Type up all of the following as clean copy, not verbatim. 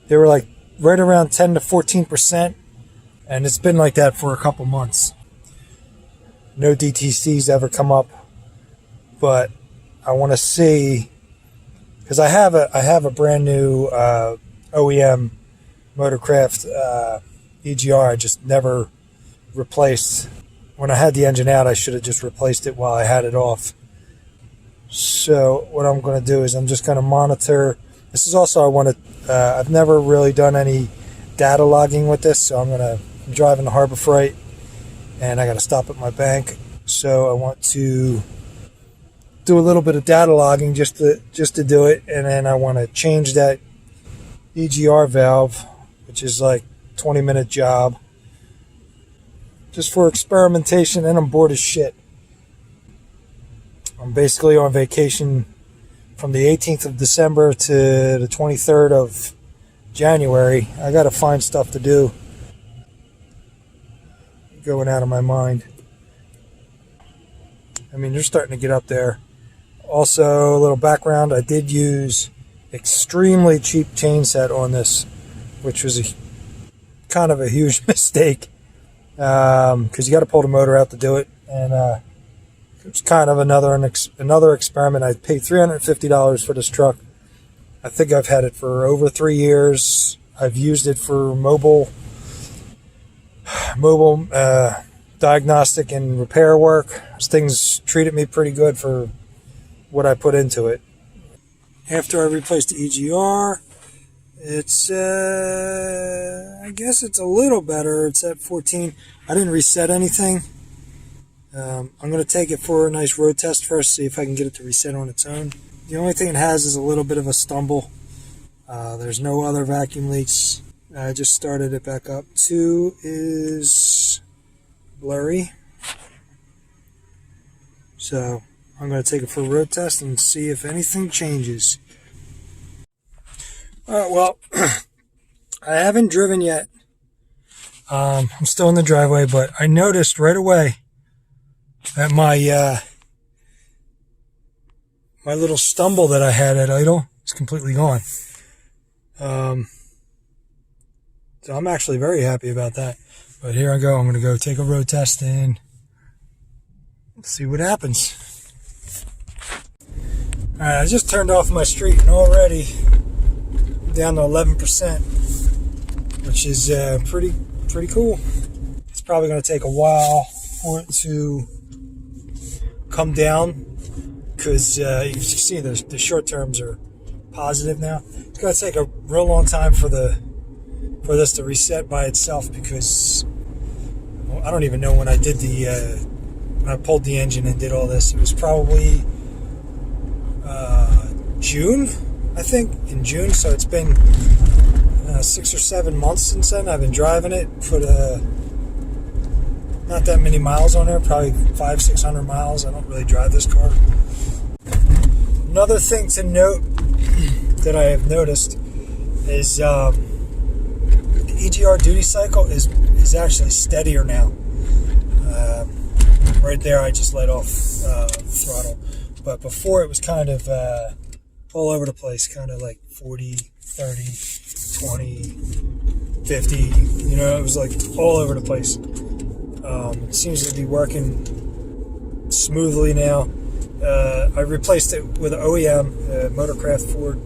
They were like right around 10 to 14%, and it's been like that for a couple months. No DTCs ever come up, but I want to see, because I have a brand new OEM Motorcraft EGR. I just never replaced. When I had the engine out, I should have just replaced it while I had it off. So what I'm going to do is I'm just going to monitor. This is also, I've never really done any data logging with this, so I'm driving to Harbor Freight, and I got to stop at my bank. So I want to do a little bit of data logging just to do it, and then I want to change that EGR valve, which is like 20-minute job, just for experimentation, and I'm bored as shit. I'm basically on vacation from the 18th of December to the 23rd of January. I got to find stuff to do. Going out of my mind. I mean, they're starting to get up there. Also, a little background, I did use extremely cheap chain set on this, which was kind of a huge mistake, because you got to pull the motor out to do it, and it was kind of another experiment. I paid $350 for this truck. I think I've had it for over 3 years. I've used it for mobile diagnostic and repair work. Those things treated me pretty good for what I put into it. After I replaced the EGR, it's I guess it's a little better. It's at 14. I didn't reset anything. I'm going to take it for a nice road test first, see if I can get it to reset on its own. The only thing it has is a little bit of a stumble. There's no other vacuum leaks. I just started it back up. 2 is blurry. So I'm going to take it for a road test and see if anything changes. Alright, well, I haven't driven yet. I'm still in the driveway, but I noticed right away that my little stumble that I had at idle is completely gone. So I'm actually very happy about that. But here I go. I'm going to go take a road test and see what happens. Alright, I just turned off my street, and already down to 11%, which is pretty cool. It's probably going to take a while for it to come down, because you can see the short terms are positive now. It's going to take a real long time for this to reset by itself, because I don't even know when I did when I pulled the engine and did all this. It was probably June, I think, in June. So it's been 6 or 7 months since then. I've been driving it, put not that many miles on there, probably 500-600 miles. I don't really drive this car. Another thing to note that I have noticed is the EGR duty cycle is actually steadier now. Right there, I just let off throttle, but before it was kind of all over the place, kind of like 40, 30, 20, 50. You know, it was like all over the place. It seems to be working smoothly now. I replaced it with an OEM Motorcraft Ford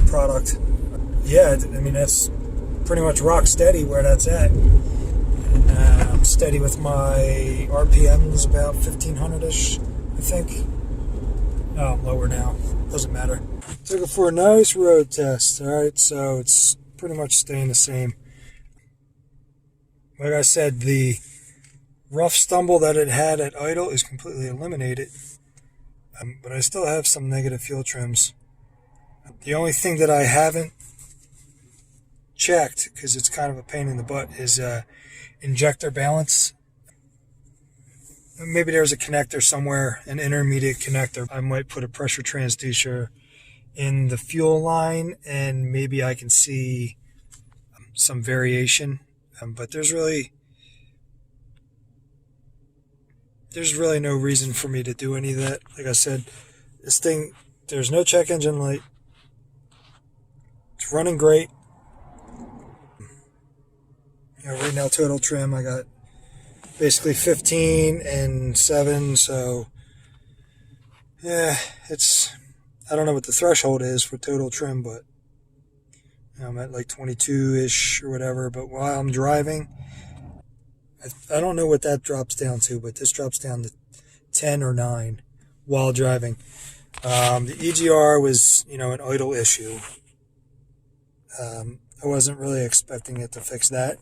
product. Yeah, I mean, that's pretty much rock steady where that's at. And, I'm steady with my RPMs, about 1500-ish, I think. No, I'm lower now. Doesn't matter. Took it for a nice road test. Alright, so it's pretty much staying the same. Like I said, the rough stumble that it had at idle is completely eliminated. But I still have some negative fuel trims. The only thing that I haven't checked, because it's kind of a pain in the butt, is injector balance. Maybe there's a connector somewhere, an intermediate connector. I might put a pressure transducer in the fuel line, and maybe I can see some variation. But there's really no reason for me to do any of that. Like I said, this thing, there's no check engine light. It's running great. Right now total trim I got basically 15 and 7, so yeah, I don't know what the threshold is for total trim, but I'm at like 22-ish or whatever. But while I'm driving, I don't know what that drops down to, but this drops down to 10 or 9 while driving. The EGR was, an idle issue. I wasn't really expecting it to fix that,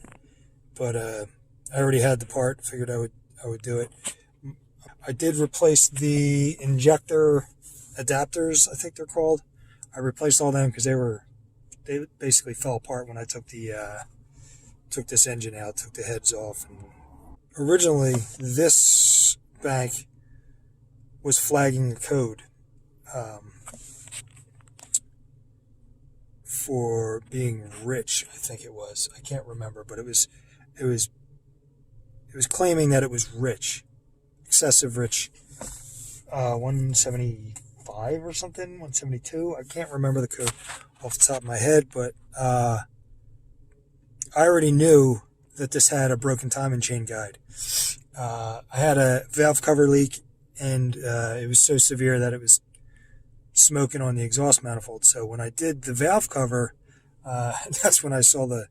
but I already had the part. Figured I would do it. I did replace the injector adapters, I think they're called. I replaced all them because they basically fell apart when I took this engine out, took the heads off. And originally, this bank was flagging a code for being rich. I think it was. I can't remember, but it was claiming that it was rich, excessive rich. 175 or something, 172. I can't remember the code off the top of my head, but I already knew that this had a broken timing chain guide. I had a valve cover leak, and it was so severe that it was smoking on the exhaust manifold. So when I did the valve cover, that's when I saw the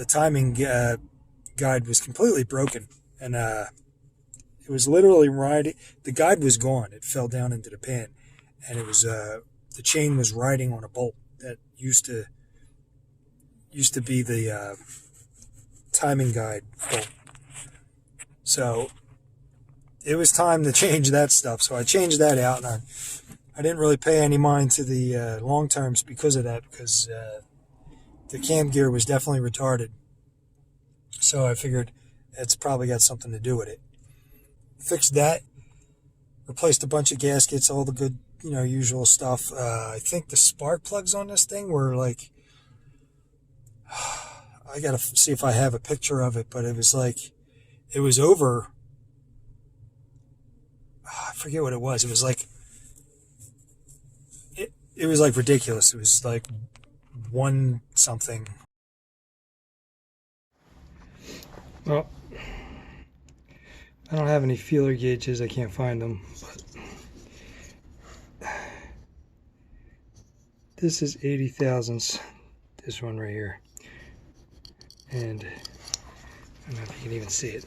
timing guide was completely broken, and it was literally riding. The guide was gone. It fell down into the pan, and it was the chain was riding on a bolt that used to be the timing guide bolt. So it was time to change that stuff. So I changed that out, and I didn't really pay any mind to the long terms because of that, because the cam gear was definitely retarded. So I figured it's probably got something to do with it. Fixed that, replaced a bunch of gaskets, all the good, usual stuff. I think the spark plugs on this thing were like, I gotta see if I have a picture of it, but it was over, I forget what it was. It was like, it was like ridiculous. It was like one something. Well, I don't have any feeler gauges. I can't find them. But this is 80 thousandths. This one right here. And I don't know if you can even see it.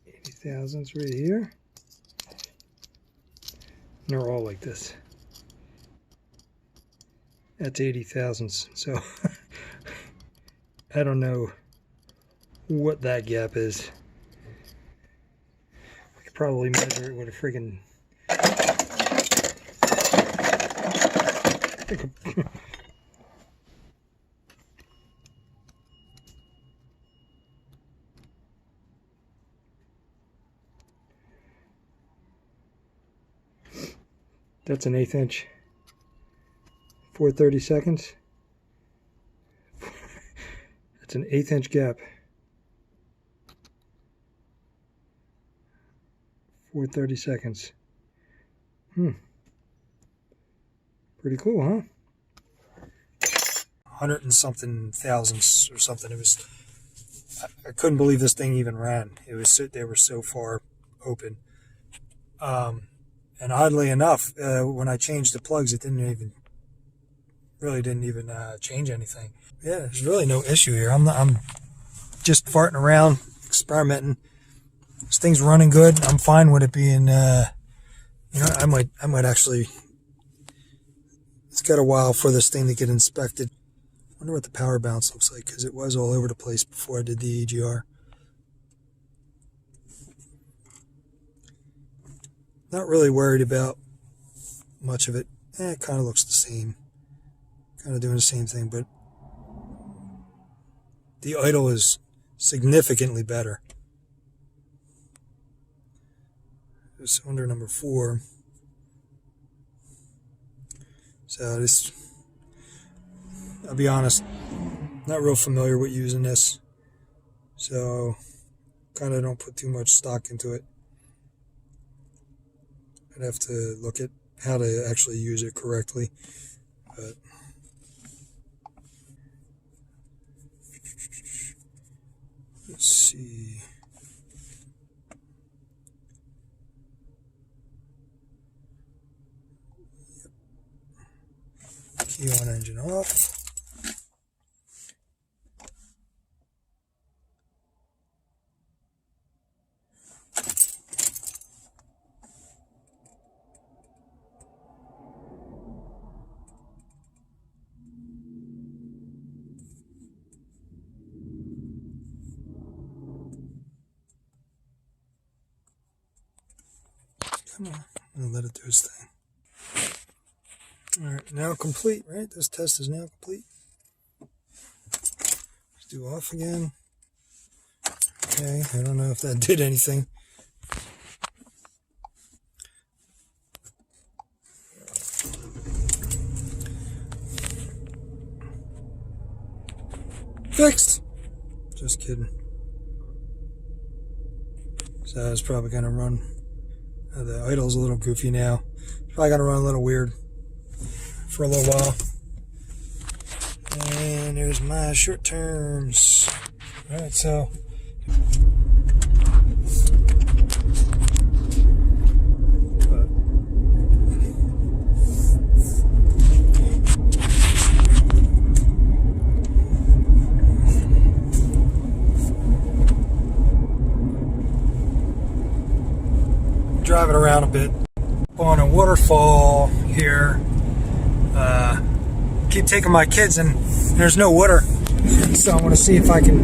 80 thousandths right here. And they're all like this. That's 80 thousandths. So I don't know what that gap is. I could probably measure it with a friggin' that's an 1/8 inch. 4/32. That's an 1/8 inch gap. 4/32. Pretty cool, huh? 100 and something thousandths or something. It was. I couldn't believe this thing even ran. They were so far open. And oddly enough, when I changed the plugs, it didn't even change anything. Yeah, there's really no issue here. I'm just farting around, experimenting. This thing's running good. I'm fine with it being. I might actually. It's got a while for this thing to get inspected. Wonder what the power bounce looks like, because it was all over the place before I did the EGR. Not really worried about much of it. It kind of looks the same. Kind of doing the same thing, but the idle is significantly better. Cylinder number 4. So this, I'll be honest, not real familiar with using this, so kind of don't put too much stock into it. I'd have to look at how to actually use it correctly. But let's see. Key on, engine off. Come on, I'll let it do its thing. Alright, now complete, right? This test is now complete. Let's do off again. Okay, I don't know if that did anything. Fixed! Just kidding. So it's probably going to run. The idle's a little goofy now. It's probably going to run a little weird for a little while. And there's my short terms. Alright, so driving around a bit on a waterfall here. Keep taking my kids and there's no water, so I want to see if I can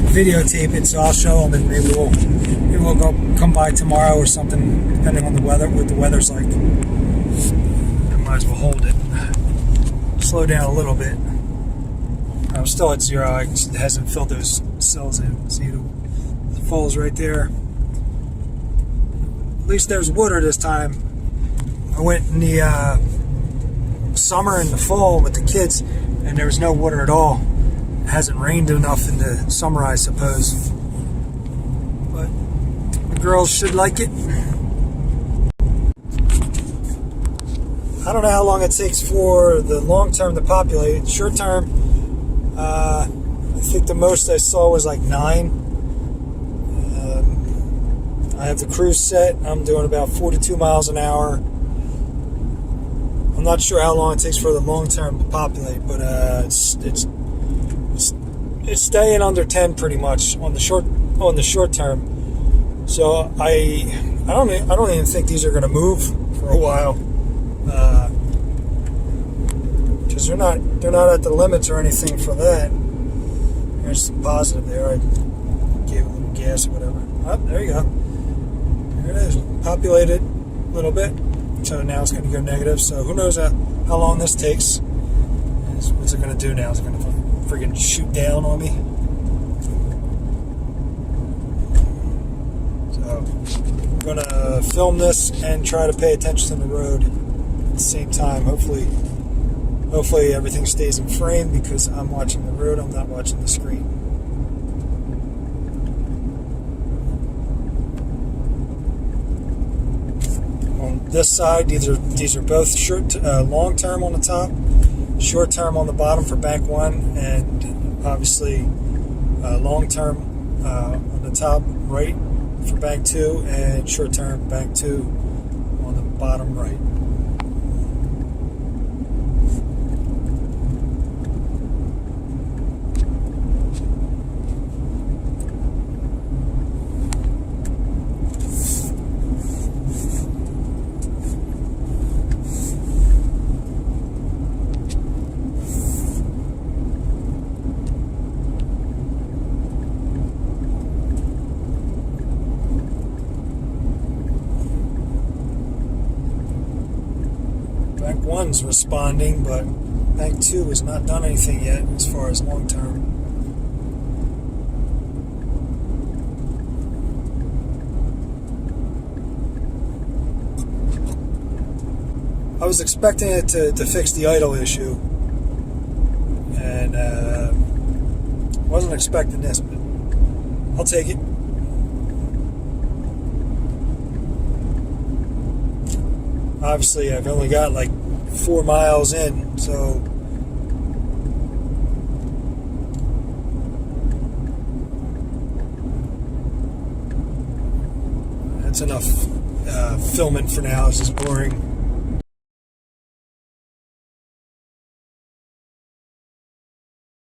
videotape it. So I'll show them, and maybe we'll come by tomorrow or something, depending on the weather, what the weather's like. I might as well hold it. Slow down a little bit. I'm still at 0. It hasn't filled those cells in. See the falls right there. At least there's water this time. I went in the summer and the fall with the kids, and there was no water at all. It hasn't rained enough in the summer, I suppose. But the girls should like it. I don't know how long it takes for the long term to populate. Short term, I think the most I saw was like 9. I have the cruise set. I'm doing about 42 miles an hour. I'm not sure how long it takes for the long term to populate, but it's staying under 10 pretty much on the short term. So I don't even think these are going to move for a while, because they're not at the limits or anything for that. There's some positive there. I gave a little gas or whatever. Oh, there you go. There it is. Populated a little bit. So now it's going to go negative. So who knows how long this takes. What's it going to do now? Is it going to freaking shoot down on me? So I'm going to film this and try to pay attention to the road at the same time. Hopefully everything stays in frame, because I'm watching the road. I'm not watching the screen. This side, these are both long term on the top, short term on the bottom for bank 1, and obviously long term on the top right for bank 2, and short term bank 2 on the bottom right. Bank 1's responding, but Bank 2 has not done anything yet as far as long term. I was expecting it to fix the idle issue, and wasn't expecting this, but I'll take it. Obviously, I've only got like 4 miles in, so that's enough filming for now. It's just boring.